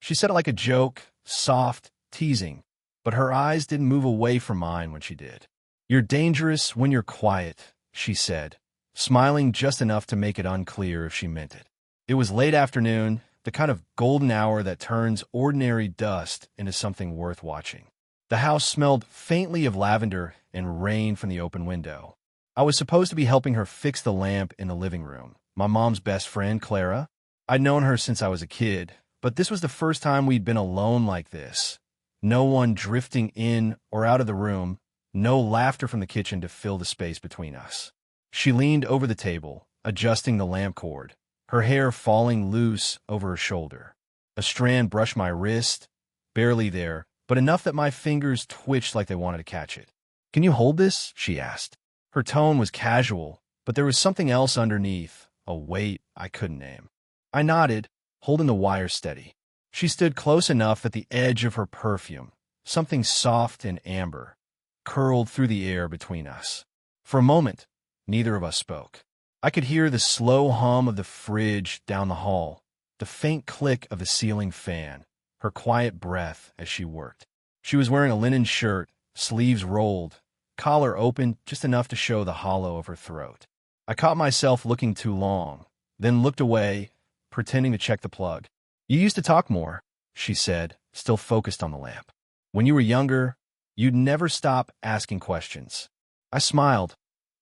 She said it like a joke, soft, teasing, but her eyes didn't move away from mine when she did. "You're dangerous when you're quiet," she said, smiling just enough to make it unclear if she meant it. It was late afternoon, the kind of golden hour that turns ordinary dust into something worth watching. The house smelled faintly of lavender and rain from the open window. I was supposed to be helping her fix the lamp in the living room. My mom's best friend, Clara. I'd known her since I was a kid, but this was the first time we'd been alone like this. No one drifting in or out of the room, no laughter from the kitchen to fill the space between us. She leaned over the table, adjusting the lamp cord, her hair falling loose over her shoulder. A strand brushed my wrist, barely there, but enough that my fingers twitched like they wanted to catch it. "Can you hold this?" she asked. Her tone was casual, but there was something else underneath, a weight I couldn't name. I nodded, holding the wire steady. She stood close enough that the edge of her perfume, something soft and amber, curled through the air between us. For a moment, neither of us spoke. I could hear the slow hum of the fridge down the hall, the faint click of the ceiling fan, her quiet breath as she worked. She was wearing a linen shirt, sleeves rolled, collar open just enough to show the hollow of her throat. I caught myself looking too long, then looked away, pretending to check the plug. "You used to talk more," she said, still focused on the lamp. "When you were younger, you'd never stop asking questions." I smiled,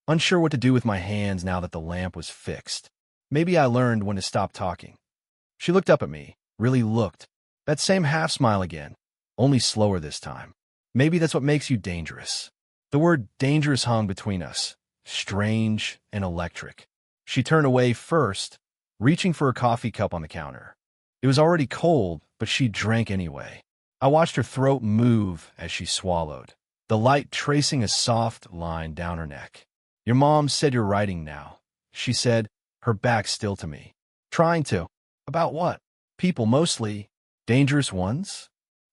unsure what to do with my hands now that the lamp was fixed. Maybe I learned when to stop talking. She looked up at me, really looked. That same half-smile again, only slower this time. "Maybe that's what makes you dangerous." The word dangerous hung between us, strange and electric. She turned away first, reaching for a coffee cup on the counter. It was already cold, but she drank anyway. I watched her throat move as she swallowed, the light tracing a soft line down her neck. "Your mom said you're writing now," she said, her back still to me. "Trying to. About what?" "People, mostly. Dangerous ones?"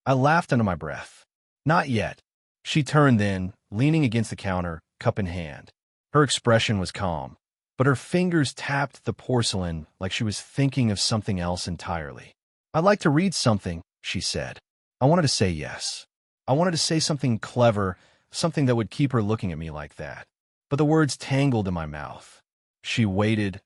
I laughed under my breath. "Not yet." She turned then, leaning against the counter, cup in hand. Her expression was calm, but her fingers tapped the porcelain like she was thinking of something else entirely. "I'd like to read something," she said. I wanted to say yes. I wanted to say something clever, something that would keep her looking at me like that. But the words tangled in my mouth. She waited,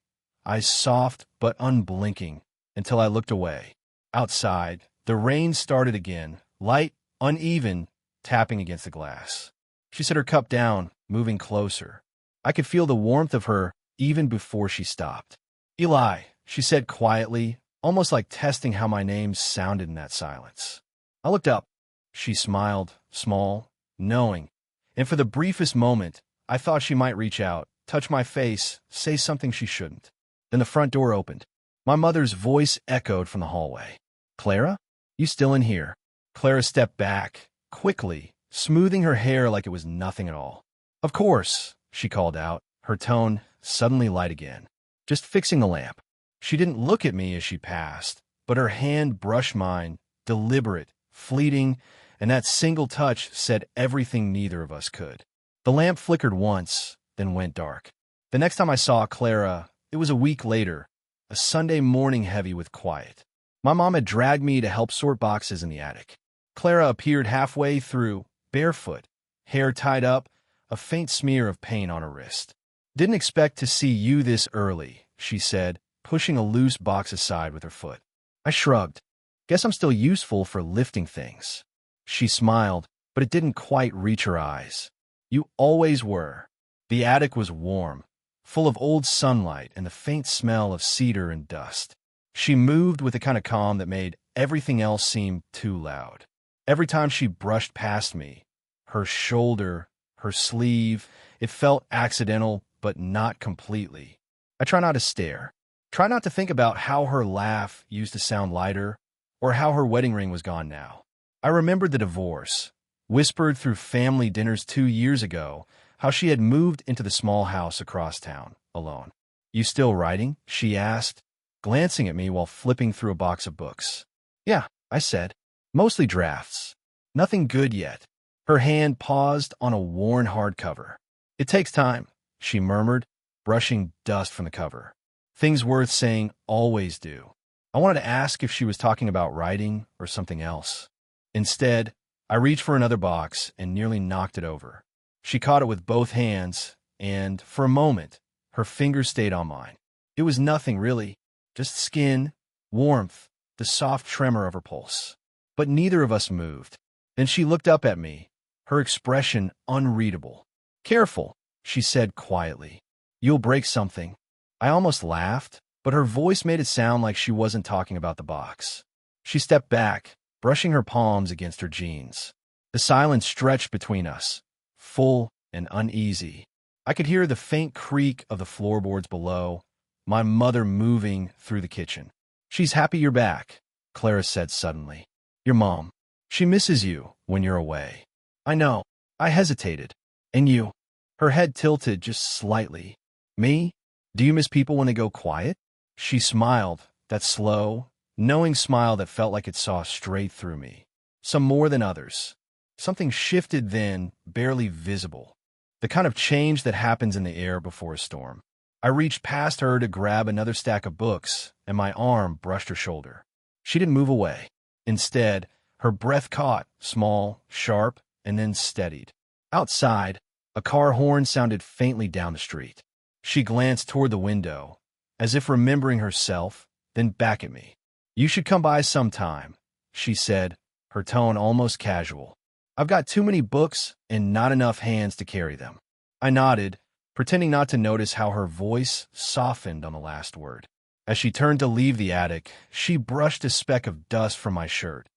eyes soft but unblinking, until I looked away. Outside, the rain started again, light, uneven, tapping against the glass. She set her cup down, moving closer. I could feel the warmth of her even before she stopped. "Eli," she said quietly, almost like testing how my name sounded in that silence. I looked up. She smiled, small, knowing, and for the briefest moment, I thought she might reach out, touch my face, say something she shouldn't. Then the front door opened. My mother's voice echoed from the hallway. "Clara? You still in here?" Clara stepped back, quickly, smoothing her hair like it was nothing at all. "Of course," she called out, her tone suddenly light again. "Just fixing the lamp." She didn't look at me as she passed, but her hand brushed mine, deliberate, fleeting, and that single touch said everything neither of us could. The lamp flickered once, then went dark. The next time I saw Clara, it was a week later, a Sunday morning heavy with quiet. My mom had dragged me to help sort boxes in the attic. Clara appeared halfway through, barefoot, hair tied up, a faint smear of paint on her wrist. "Didn't expect to see you this early," she said, pushing a loose box aside with her foot. I shrugged. "Guess I'm still useful for lifting things." She smiled, but it didn't quite reach her eyes. "You always were." The attic was warm, full of old sunlight and the faint smell of cedar and dust. She moved with the kind of calm that made everything else seem too loud. Every time she brushed past me, her shoulder, her sleeve, it felt accidental, but not completely. I try not to stare. Try not to think about how her laugh used to sound lighter, or how her wedding ring was gone now. I remembered the divorce, whispered through family dinners 2 years ago, how she had moved into the small house across town, alone. "You still writing?" she asked, glancing at me while flipping through a box of books. "Yeah," I said. "Mostly drafts. Nothing good yet." Her hand paused on a worn hardcover. "It takes time," she murmured, brushing dust from the cover. "Things worth saying always do." I wanted to ask if she was talking about writing or something else. Instead, I reached for another box and nearly knocked it over. She caught it with both hands, and, for a moment, her fingers stayed on mine. It was nothing, really. Just skin, warmth, the soft tremor of her pulse. But neither of us moved. Then she looked up at me, her expression unreadable. "Careful," she said quietly. "You'll break something." I almost laughed, but her voice made it sound like she wasn't talking about the box. She stepped back, brushing her palms against her jeans. The silence stretched between us, full and uneasy. I could hear the faint creak of the floorboards below, my mother moving through the kitchen. "She's happy you're back," Clara said suddenly. "Your mom. She misses you when you're away." "I know." I hesitated. "And you?" Her head tilted just slightly. "Me? Do you miss people when they go quiet?" She smiled, that slow, knowing smile that felt like it saw straight through me. Some more than others. Something shifted then, barely visible. The kind of change that happens in the air before a storm. I reached past her to grab another stack of books, and my arm brushed her shoulder. She didn't move away. Instead, her breath caught, small, sharp, and then steadied. Outside, a car horn sounded faintly down the street. She glanced toward the window, as if remembering herself, then back at me. "You should come by sometime," she said, her tone almost casual. "I've got too many books and not enough hands to carry them." I nodded, pretending not to notice how her voice softened on the last word. As she turned to leave the attic, she brushed a speck of dust from my shirt.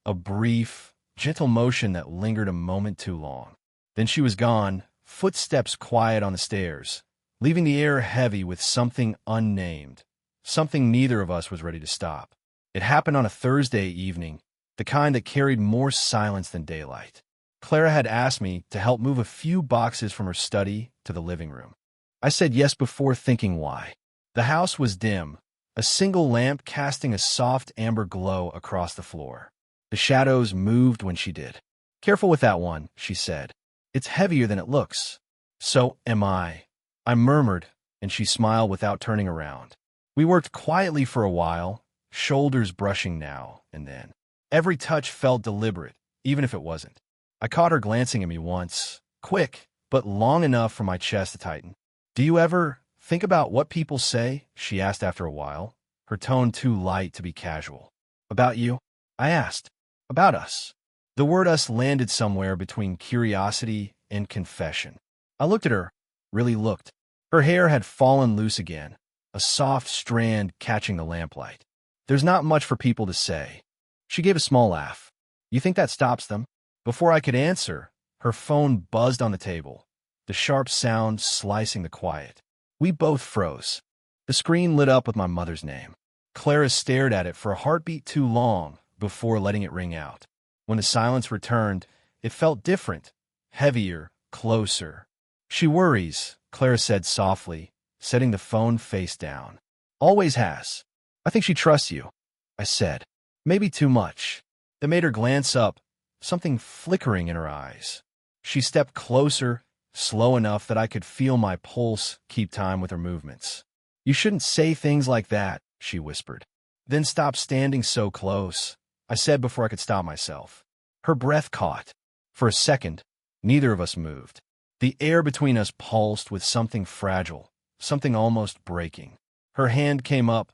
A brief, gentle motion that lingered a moment too long. Then she was gone, footsteps quiet on the stairs, leaving the air heavy with something unnamed, something neither of us was ready to stop. It happened on a Thursday evening, the kind that carried more silence than daylight. Clara had asked me to help move a few boxes from her study to the living room. I said yes before thinking why. The house was dim, a single lamp casting a soft amber glow across the floor. The shadows moved when she did. "Careful with that one," she said. "It's heavier than it looks." "So am I," I murmured, and she smiled without turning around. We worked quietly for a while, shoulders brushing now and then. Every touch felt deliberate, even if it wasn't. I caught her glancing at me once, quick, but long enough for my chest to tighten. "Do you ever think about what people say?" she asked after a while, her tone too light to be casual. "About you?" I asked. "About us." The word us landed somewhere between curiosity and confession. I looked at her, really looked. Her hair had fallen loose again, a soft strand catching the lamplight. "There's not much for people to say." She gave a small laugh. "You think that stops them?" Before I could answer, her phone buzzed on the table, the sharp sound slicing the quiet. We both froze. The screen lit up with my mother's name. Clara stared at it for a heartbeat too long before letting it ring out. When the silence returned, it felt different, heavier, closer. "She worries," Clara said softly, setting the phone face down. "Always has. I think she trusts you," I said. "Maybe too much." That made her glance up, something flickering in her eyes. She stepped closer, slow enough that I could feel my pulse keep time with her movements. "You shouldn't say things like that," she whispered. "Then stop standing so close," I said before I could stop myself. Her breath caught. For a second, neither of us moved. The air between us pulsed with something fragile, something almost breaking. Her hand came up,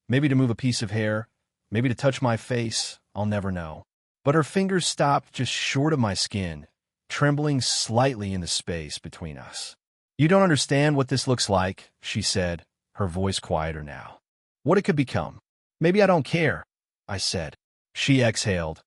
maybe to move a piece of hair, maybe to touch my face, I'll never know. But her fingers stopped just short of my skin, trembling slightly in the space between us. "You don't understand what this looks like," she said, her voice quieter now. "What it could become." "Maybe I don't care," I said. She exhaled,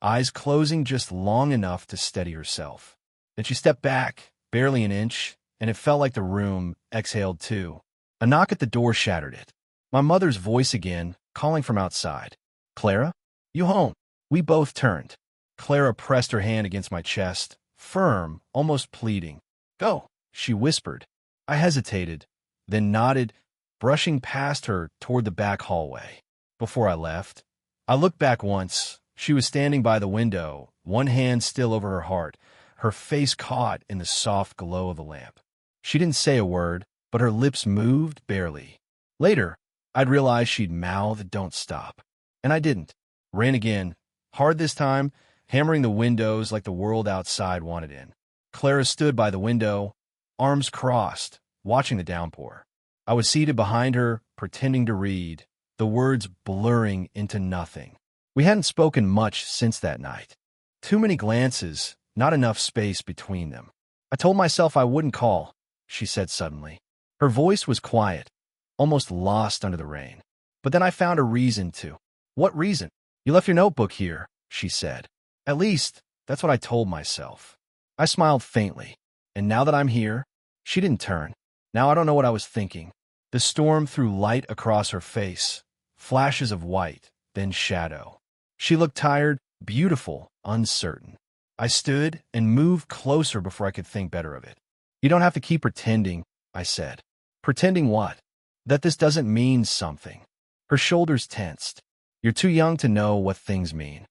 eyes closing just long enough to steady herself. Then she stepped back, barely an inch, and it felt like the room exhaled too. A knock at the door shattered it. My mother's voice again, calling from outside. "Clara? You home?" We both turned. Clara pressed her hand against my chest, firm, almost pleading. "Go," she whispered. I hesitated, then nodded, brushing past her toward the back hallway. Before I left, I looked back once. She was standing by the window, one hand still over her heart, her face caught in the soft glow of the lamp. She didn't say a word, but her lips moved barely. Later, I'd realized she'd mouth, "Don't stop." And I didn't. Ran again, hard this time, hammering the windows like the world outside wanted in. Clara stood by the window, arms crossed, watching the downpour. I was seated behind her, pretending to read, the words blurring into nothing. We hadn't spoken much since that night. Too many glances, not enough space between them. I told myself I wouldn't call, she said suddenly. Her voice was quiet, almost lost under the rain. But then I found a reason to. What reason? You left your notebook here, she said. At least, that's what I told myself. I smiled faintly. And now that I'm here, she didn't turn. Now I don't know what I was thinking. The storm threw light across her face, flashes of white, then shadow. She looked tired, beautiful, uncertain. I stood and moved closer before I could think better of it. You don't have to keep pretending, I said. Pretending what? That this doesn't mean something. Her shoulders tensed. You're too young to know what things mean.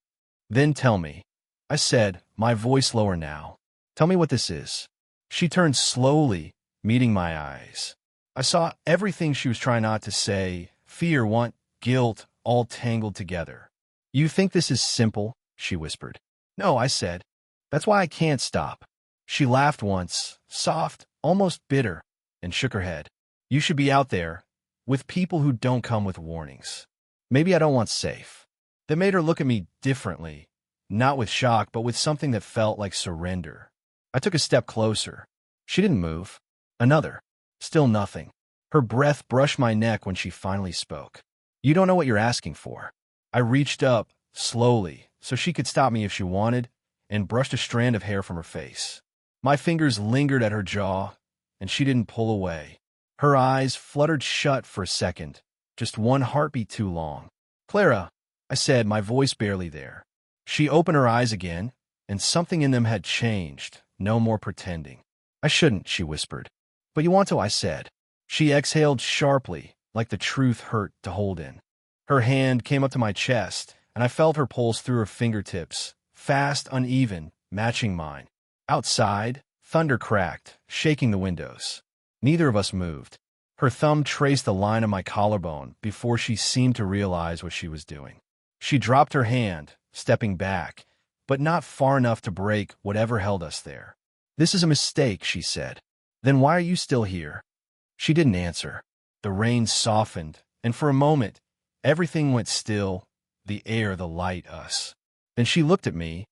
Then tell me, I said, my voice lower now. Tell me what this is. She turned slowly, meeting my eyes. I saw everything she was trying not to say, fear, want, guilt, all tangled together. You think this is simple? She whispered. No, I said. That's why I can't stop. She laughed once, soft, almost bitter, and shook her head. You should be out there, with people who don't come with warnings. Maybe I don't want safe. That made her look at me differently, not with shock, but with something that felt like surrender. I took a step closer. She didn't move. Another. Still nothing. Her breath brushed my neck when she finally spoke. You don't know what you're asking for. I reached up, slowly, so she could stop me if she wanted, and brushed a strand of hair from her face. My fingers lingered at her jaw, and she didn't pull away. Her eyes fluttered shut for a second, just one heartbeat too long. Clara, I said, my voice barely there. She opened her eyes again, and something in them had changed. No more pretending. I shouldn't, she whispered. But you want to, I said. She exhaled sharply, like the truth hurt to hold in. Her hand came up to my chest, and I felt her pulse through her fingertips, fast, uneven, matching mine. Outside, thunder cracked, shaking the windows. Neither of us moved. Her thumb traced the line of my collarbone before she seemed to realize what she was doing. She dropped her hand, stepping back, but not far enough to break whatever held us there. This is a mistake, she said. Then why are you still here? She didn't answer. The rain softened, and for a moment, everything went still, the air, the light, us. Then she looked at me,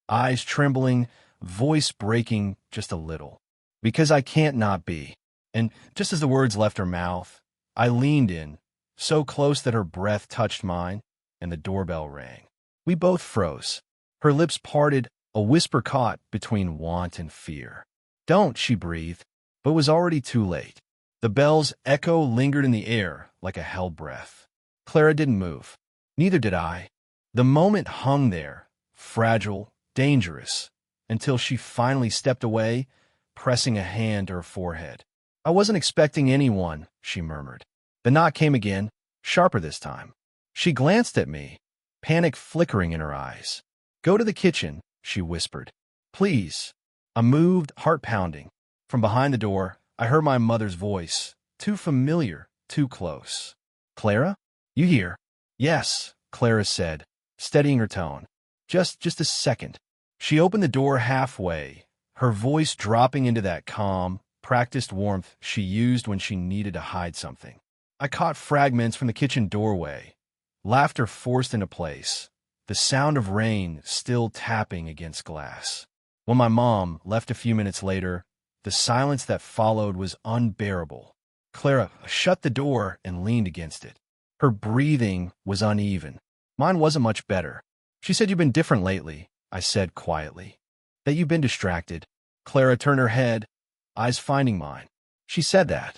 eyes trembling, voice breaking just a little. Because I can't not be. And just as the words left her mouth, I leaned in, so close that her breath touched mine, and the doorbell rang. We both froze. Her lips parted, a whisper caught between want and fear. Don't, she breathed, but it was already too late. The bell's echo lingered in the air like a held breath. Clara didn't move. Neither did I. The moment hung there, fragile, dangerous, until she finally stepped away, pressing a hand to her forehead. I wasn't expecting anyone, she murmured. The knock came again, sharper this time. She glanced at me, panic flickering in her eyes. Go to the kitchen, she whispered. Please. I moved, heart pounding. From behind the door, I heard my mother's voice, too familiar, too close. Clara? You here? Yes, Clara said, steadying her tone. Just a second. She opened the door halfway, her voice dropping into that calm, practiced warmth she used when she needed to hide something. I caught fragments from the kitchen doorway, laughter forced into place, the sound of rain still tapping against glass. When my mom left a few minutes later, the silence that followed was unbearable. Clara shut the door and leaned against it. Her breathing was uneven. Mine wasn't much better. She said, "You've been different lately," I said quietly. "That you've been distracted." Clara turned her head, eyes finding mine. She said that.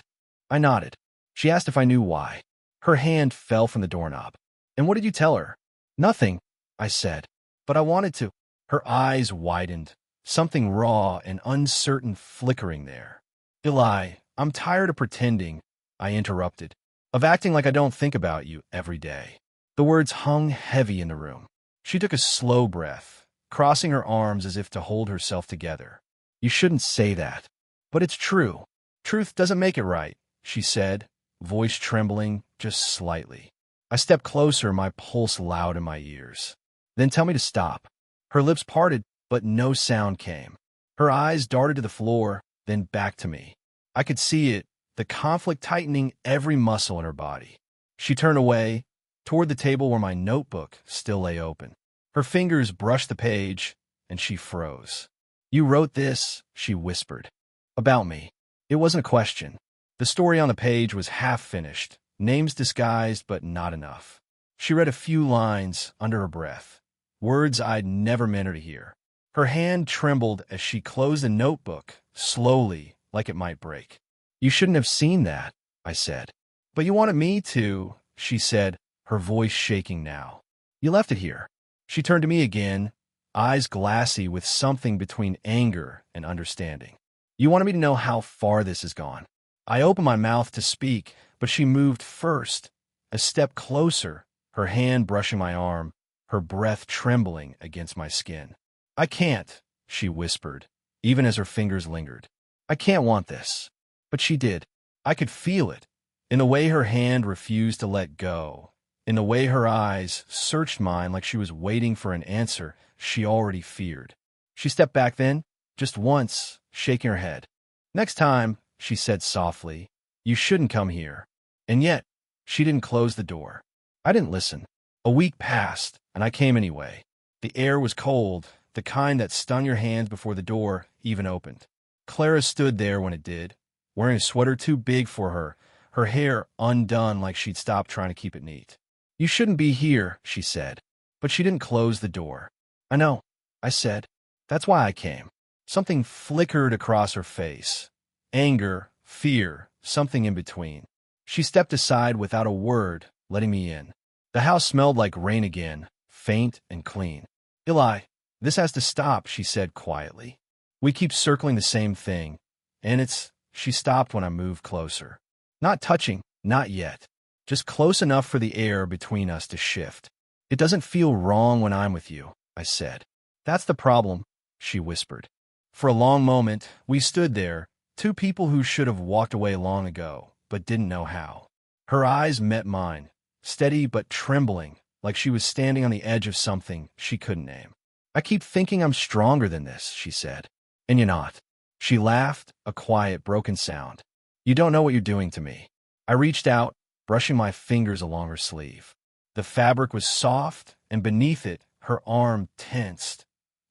I nodded. She asked if I knew why. Her hand fell from the doorknob. "And what did you tell her?" "Nothing," I said. "But I wanted to." Her eyes widened, something raw and uncertain flickering there. "Eli, I'm tired of pretending," I interrupted, "of acting like I don't think about you every day." The words hung heavy in the room. She took a slow breath, crossing her arms as if to hold herself together. "You shouldn't say that." "But it's true. Truth doesn't make it right," she said, voice trembling just slightly. I stepped closer, my pulse loud in my ears. Then tell me to stop. Her lips parted, but no sound came. Her eyes darted to the floor, then back to me. I could see it, the conflict tightening every muscle in her body. She turned away, toward the table where my notebook still lay open. Her fingers brushed the page, and she froze. You wrote this, she whispered. About me. It wasn't a question. The story on the page was half finished, names disguised, but not enough. She read a few lines under her breath, words I'd never meant her to hear. Her hand trembled as she closed the notebook, slowly, like it might break. You shouldn't have seen that, I said. But you wanted me to, she said, her voice shaking now. You left it here. She turned to me again, eyes glassy with something between anger and understanding. You wanted me to know how far this has gone. I opened my mouth to speak, but she moved first, a step closer, her hand brushing my arm, her breath trembling against my skin. I can't, she whispered, even as her fingers lingered. I can't want this. But she did. I could feel it, in the way her hand refused to let go, in the way her eyes searched mine like she was waiting for an answer she already feared. She stepped back then, just once, shaking her head. Next time, she said softly, you shouldn't come here. And yet, she didn't close the door. I didn't listen. A week passed, and I came anyway. The air was cold, the kind that stunned your hands before the door even opened. Clara stood there when it did, wearing a sweater too big for her, her hair undone like she'd stopped trying to keep it neat. You shouldn't be here, she said, but she didn't close the door. I know, I said. That's why I came. Something flickered across her face. Anger, fear, something in between. She stepped aside without a word, letting me in. The house smelled like rain again, faint and clean. Eli, this has to stop, she said quietly. We keep circling the same thing, and she stopped when I moved closer. Not touching, not yet. Just close enough for the air between us to shift. It doesn't feel wrong when I'm with you, I said. That's the problem, she whispered. For a long moment, we stood there, two people who should have walked away long ago, but didn't know how. Her eyes met mine, steady but trembling, like she was standing on the edge of something she couldn't name. I keep thinking I'm stronger than this, she said. And you're not. She laughed, a quiet, broken sound. You don't know what you're doing to me. I reached out, brushing my fingers along her sleeve. The fabric was soft, and beneath it, her arm tensed.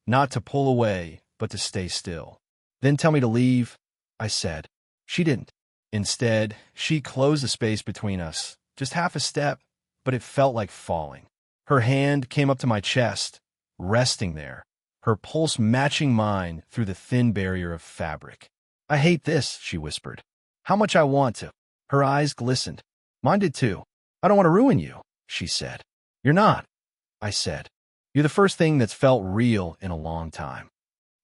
Not to pull away, but to stay still. Then tell me to leave, I said. She didn't. Instead, she closed the space between us, just half a step, but it felt like falling. Her hand came up to my chest, resting there, her pulse matching mine through the thin barrier of fabric. I hate this, she whispered. How much I want to. Her eyes glistened. Mine did too. I don't want to ruin you, she said. You're not, I said. You're the first thing that's felt real in a long time.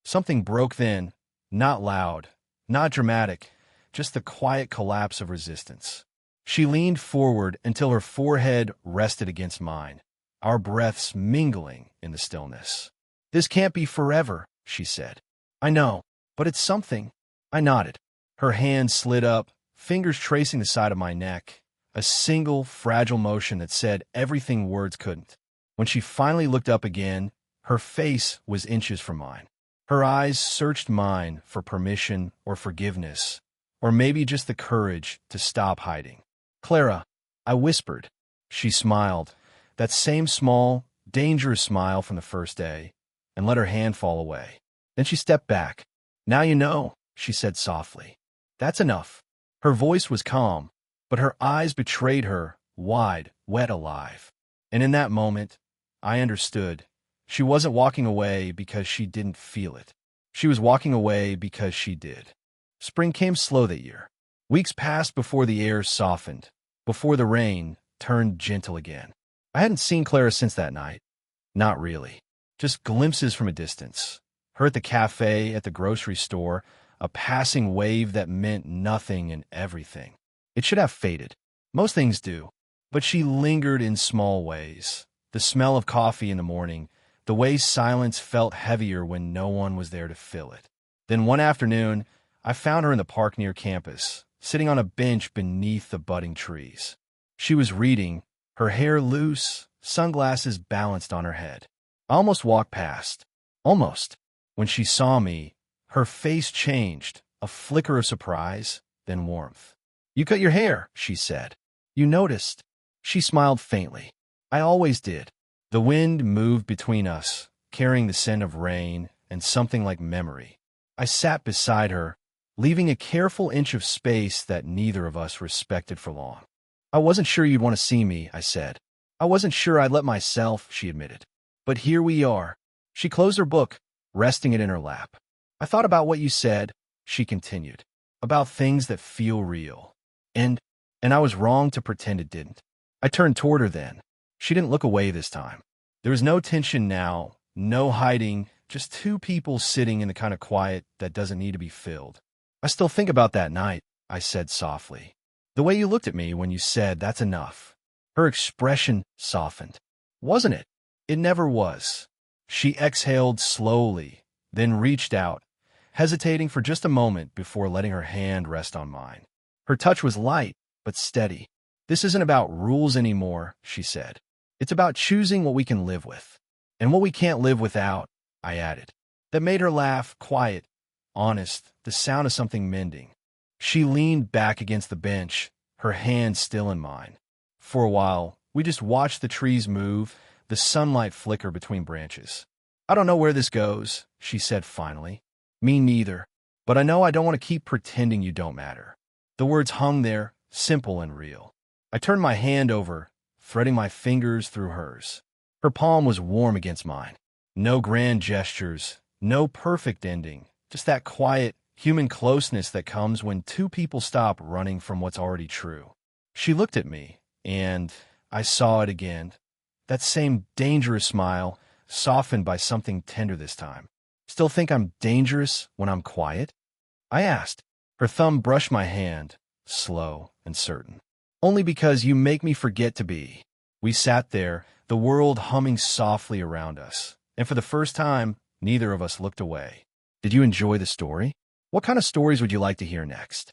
Something broke then, not loud, not dramatic, just the quiet collapse of resistance. She leaned forward until her forehead rested against mine, our breaths mingling in the stillness. This can't be forever, she said. I know, but it's something. I nodded. Her hand slid up, fingers tracing the side of my neck, a single, fragile motion that said everything words couldn't. When she finally looked up again, her face was inches from mine. Her eyes searched mine for permission or forgiveness, or maybe just the courage to stop hiding. Clara, I whispered. She smiled, that same small, dangerous smile from the first day, and let her hand fall away. Then she stepped back. Now you know, she said softly. That's enough. Her voice was calm, but her eyes betrayed her, wide, wet, alive. And in that moment, I understood. She wasn't walking away because she didn't feel it. She was walking away because she did. Spring came slow that year. Weeks passed before the air softened, before the rain turned gentle again. I hadn't seen Clara since that night. Not really. Just glimpses from a distance. Her at the cafe, at the grocery store, a passing wave that meant nothing and everything. It should have faded. Most things do. But she lingered in small ways. The smell of coffee in the morning, the way silence felt heavier when no one was there to fill it. Then one afternoon, I found her in the park near campus, sitting on a bench beneath the budding trees. She was reading, her hair loose, sunglasses balanced on her head. I almost walked past. Almost. When she saw me, her face changed, a flicker of surprise, then warmth. "You cut your hair," she said. "You noticed." She smiled faintly. "I always did." The wind moved between us, carrying the scent of rain and something like memory. I sat beside her, leaving a careful inch of space that neither of us respected for long. "I wasn't sure you'd want to see me," I said. "I wasn't sure I'd let myself," she admitted. "But here we are." She closed her book, resting it in her lap. "I thought about what you said," she continued, "about things that feel real. And I was wrong to pretend it didn't." I turned toward her then. She didn't look away this time. There was no tension now, no hiding, just two people sitting in the kind of quiet that doesn't need to be filled. "I still think about that night," I said softly. "The way you looked at me when you said that's enough." Her expression softened. "Wasn't it?" "It never was." She exhaled slowly, then reached out, hesitating for just a moment before letting her hand rest on mine. Her touch was light, but steady. "This isn't about rules anymore," she said. "It's about choosing what we can live with. And what we can't live without," I added. That made her laugh, quiet, honest, the sound of something mending. She leaned back against the bench, her hand still in mine. For a while, we just watched the trees move, the sunlight flicker between branches. "I don't know where this goes," she said finally. "Me neither. But I know I don't want to keep pretending you don't matter." The words hung there, simple and real. I turned my hand over, threading my fingers through hers. Her palm was warm against mine. No grand gestures, no perfect ending, just that quiet, human closeness that comes when two people stop running from what's already true. She looked at me, and I saw it again. That same dangerous smile, softened by something tender this time. "Still think I'm dangerous when I'm quiet?" I asked. Her thumb brushed my hand, slow and certain. "Only because you make me forget to be." We sat there, the world humming softly around us, and for the first time, neither of us looked away. Did you enjoy the story? What kind of stories would you like to hear next?